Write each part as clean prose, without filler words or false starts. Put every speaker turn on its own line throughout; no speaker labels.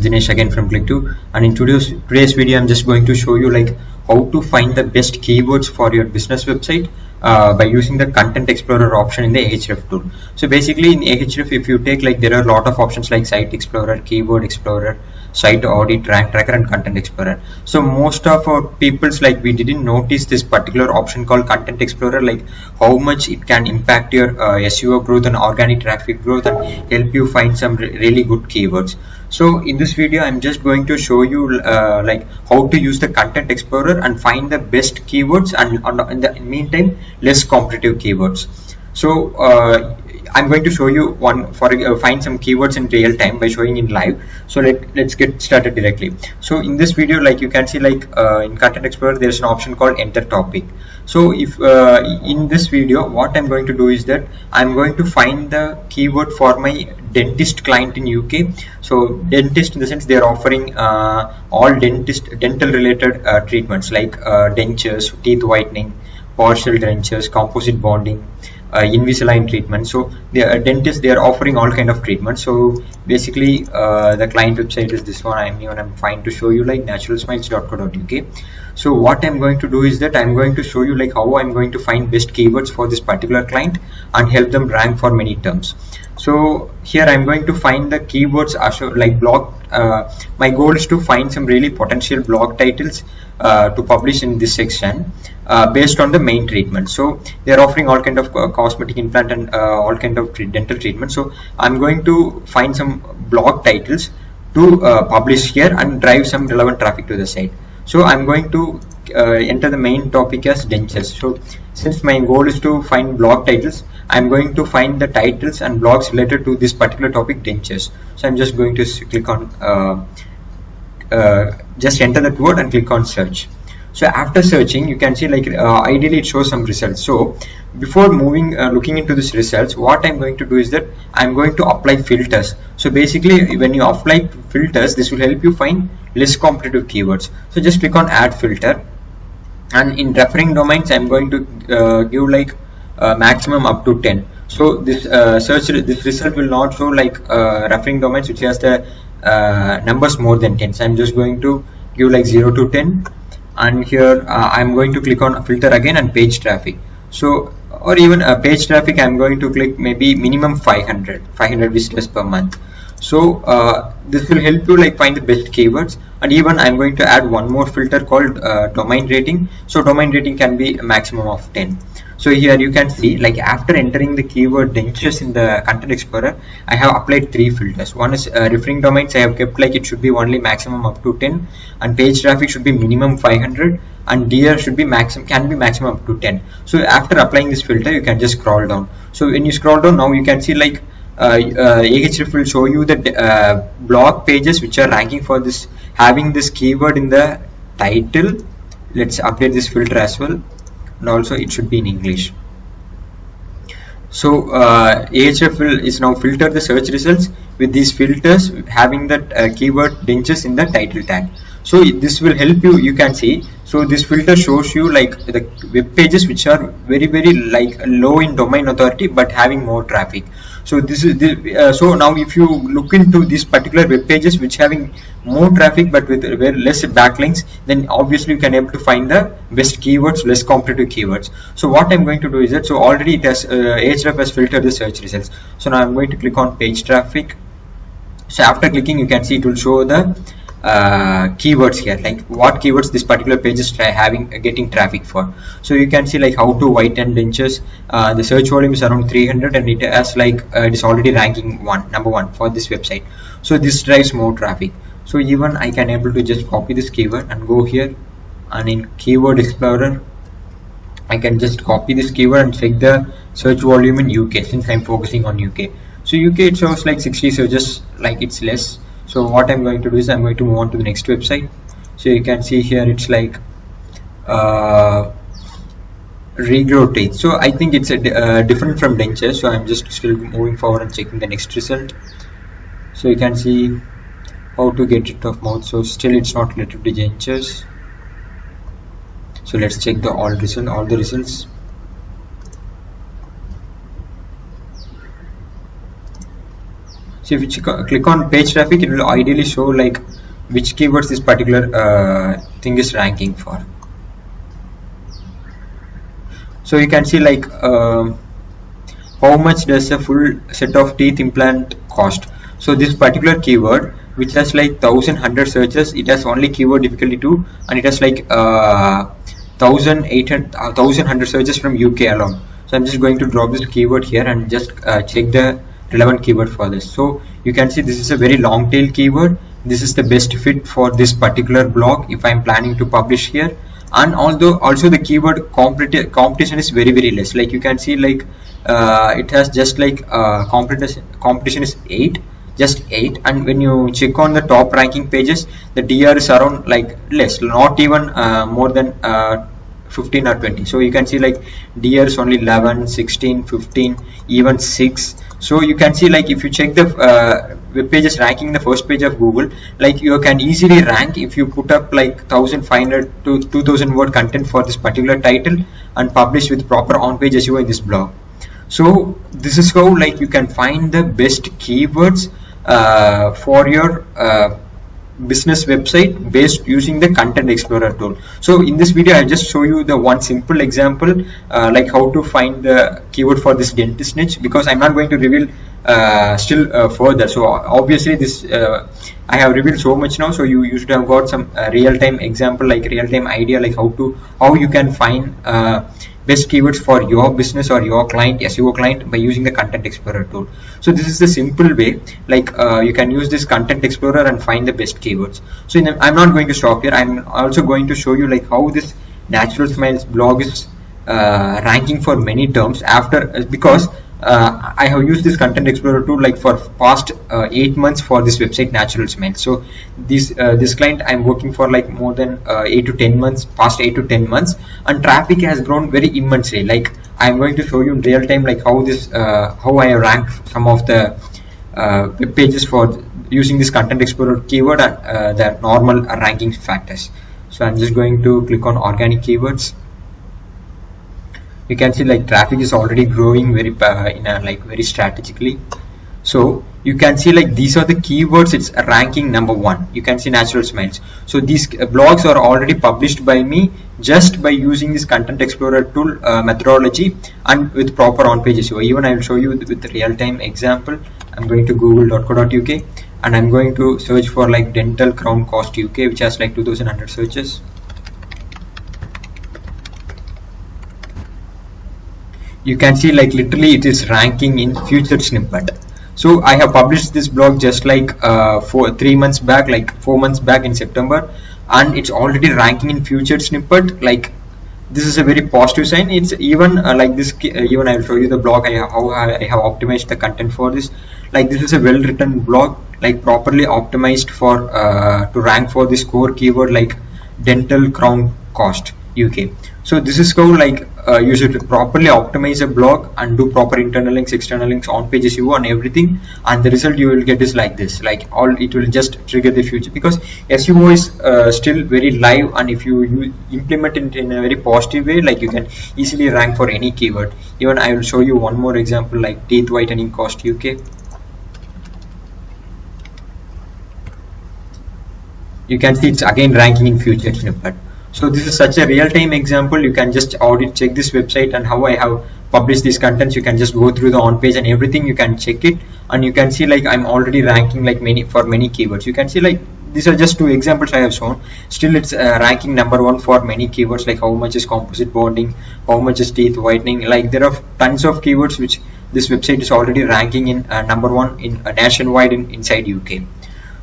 Dinesh again from Click2, and in today's video I'm just going to show you like how to find the best keywords for your business website by using the Content Explorer option in the Ahref tool. So basically in Ahref, if you take, like, there are a lot of options like Site Explorer, Keyword Explorer, Site Audit, Rank Tracker, and Content Explorer. So most of our people's, like, we didn't notice this particular option called Content Explorer, like how much it can impact your SEO growth and organic traffic growth and help you find some really good keywords. So in this video I'm just going to show you like how to use the Content Explorer and find the best keywords, and in the meantime less competitive keywords. So I'm going to show you find some keywords in real time by showing in live. So let's get started directly. So in this video, like, you can see, like, in Content Explorer there's an option called Enter Topic. So if in this video what I'm going to do is that I'm going to find the keyword for my dentist client in UK. So dentist in the sense they are offering all dental related treatments like dentures, teeth whitening, partial dentures, composite bonding, Invisalign treatment. So the dentists, they are offering all kind of treatments. So basically the client website is this one. I'm fine to show you, like, naturalsmiles.co.uk. So what I'm going to do is that I'm going to show you like how I'm going to find best keywords for this particular client and help them rank for many terms. So here I'm going to find the keywords like blog. My goal is to find some really potential blog titles to publish in this section based on the main treatment. So they're offering all kind of cosmetic implant and all kind of dental treatment. So I'm going to find some blog titles to publish here and drive some relevant traffic to the site. So I'm going to enter the main topic as dentures. So since my goal is to find blog titles, I'm going to find the titles and blogs related to this particular topic, dentures. So I'm just going to click on just enter that word and click on search. So after searching, you can see, like, ideally it shows some results. So before looking into this results, what I'm going to do is that I'm going to apply filters. So basically when you apply filters, this will help you find less competitive keywords. So just click on add filter, and in referring domains I'm going to give like maximum up to 10. So this result will not show like referring domains which has the numbers more than 10. So I'm just going to give like 0 to 10, and here I'm going to click on filter again and page traffic. So, or even page traffic, I'm going to click maybe minimum 500 visitors per month. So this will help you like find the best keywords. And even I'm going to add one more filter called domain rating. So domain rating can be a maximum of 10. So here you can see, like, after entering the keyword dentures in the Content Explorer, I have applied 3 filters. One is referring domains. I have kept like it should be only maximum up to 10, and page traffic should be minimum 500, and DR should be maximum up to 10. So after applying this filter, you can just scroll down. So when you scroll down, now you can see, like, Ahref will show you the blog pages which are ranking for this, having this keyword in the title. Let's update this filter as well, and also it should be in English. So Ahref is now filter the search results with these filters having that keyword dentures in the title tag. So this will help you. You can see, so this filter shows you like the web pages which are very like low in domain authority but having more traffic. So this is so now if you look into these particular web pages which having more traffic but with very less backlinks, then obviously you can able to find the best keywords, less competitive keywords. So what I'm going to do is that, so already it has Ahref has filtered the search results. So now I'm going to click on page traffic. So after clicking, you can see it will show the keywords here, like what keywords this particular page is getting traffic for. So you can see like how to whiten dentures. The search volume is around 300, and it has like it is already ranking number one for this website. So this drives more traffic. So even I can able to just copy this keyword and go here, and in Keyword Explorer I can just copy this keyword and check the search volume in UK, since I'm focusing on UK. So UK it shows like 60 searches, like it's less. So what I'm going to do is I'm going to move on to the next website. So you can see here it's like regrow teeth. So I think it's different from dentures. So I'm just still moving forward and checking the next result. So you can see how to get rid of mouth. So still it's not related to dentures. So let's check all the results. So if you click on page traffic, it will ideally show like which keywords this particular thing is ranking for. So you can see like how much does a full set of teeth implant cost. So this particular keyword, which has like 1100 searches, it has only keyword difficulty 2, and it has like 1100 searches from UK alone. So I'm just going to drop this keyword here and just check the relevant keyword for this. So you can see this is a very long tail keyword. This is the best fit for this particular blog if I'm planning to publish here. And although also the keyword competition is very less. Like you can see like it has just like competition is 8, just 8, and when you check on the top ranking pages, the DR is around like less, not even more than 15 or 20. So you can see like DR is only 11, 16, 15, even 6. So you can see like if you check the web pages ranking the first page of Google, like you can easily rank if you put up like 1500 to 2000 word content for this particular title and publish with proper on-page SEO in this blog. So this is how like you can find the best keywords for your business website based using the Content Explorer tool. So in this video I just show you the one simple example like how to find the keyword for this dentist niche, because I'm not going to reveal still further. So obviously this I have revealed so much now, so you should have got some real-time example, like real-time idea, like how you can find best keywords for your business or your client, SEO client, by using the Content Explorer tool. So this is the simple way, like you can use this Content Explorer and find the best keywords. So I'm not going to stop here. I'm also going to show you like how this Natural Smiles blog is ranking for many terms after, because I have used this Content Explorer tool like for past 8 months for this website Natural Smiles. So this client I'm working for like more than 8 to 10 months, past 8 to 10 months, and traffic has grown very immensely. Like I'm going to show you in real time like how this how I rank some of the web pages for using this Content Explorer keyword and the normal ranking factors. So I'm just going to click on organic keywords. You can see like traffic is already growing very very strategically. So you can see like these are the keywords, it's ranking number 1. You can see Natural Smiles. So these blogs are already published by me just by using this Content Explorer tool methodology and with proper on-page SEO. Even I will show you with the real-time example. I'm going to google.co.uk and I'm going to search for like dental crown cost UK, which has like 2100 searches. You can see like literally it is ranking in featured snippet. So I have published this blog just like 3 months back, like 4 months back in September, and it's already ranking in featured snippet. Like this is a very positive sign. It's even like this, even I will show you the blog how I have optimized the content for this. Like this is a well written blog, like properly optimized for to rank for this core keyword like dental crown cost UK. So this is how like you should properly optimize a blog and do proper internal links, external links, on page SEO and everything, and the result you will get is like this. Like all it will just trigger the future, because SEO is still very live, and if you implement it in a very positive way, like you can easily rank for any keyword. Even I will show you one more example like teeth whitening cost UK. You can see it's again ranking in featured snippet. So this is such a real-time example. You can just check this website and how I have published these contents. You can just go through the on-page and everything. You can check it, and you can see like I'm already ranking like many keywords. You can see like these are just 2 examples I have shown. Still, it's ranking number 1 for many keywords, like how much is composite bonding, how much is teeth whitening. Like there are tons of keywords which this website is already ranking in number 1 in nationwide inside UK.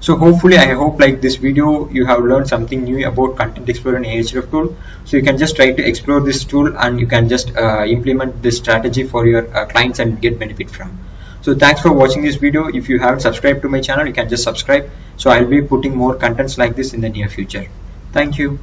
So hopefully I hope like this video you have learned something new about Content Explorer and Ahrefs tool. So you can just try to explore this tool, and you can just implement this strategy for your clients and get benefit from. So thanks for watching this video. If you haven't subscribed to my channel, you can just subscribe. So I'll be putting more contents like this in the near future. Thank you.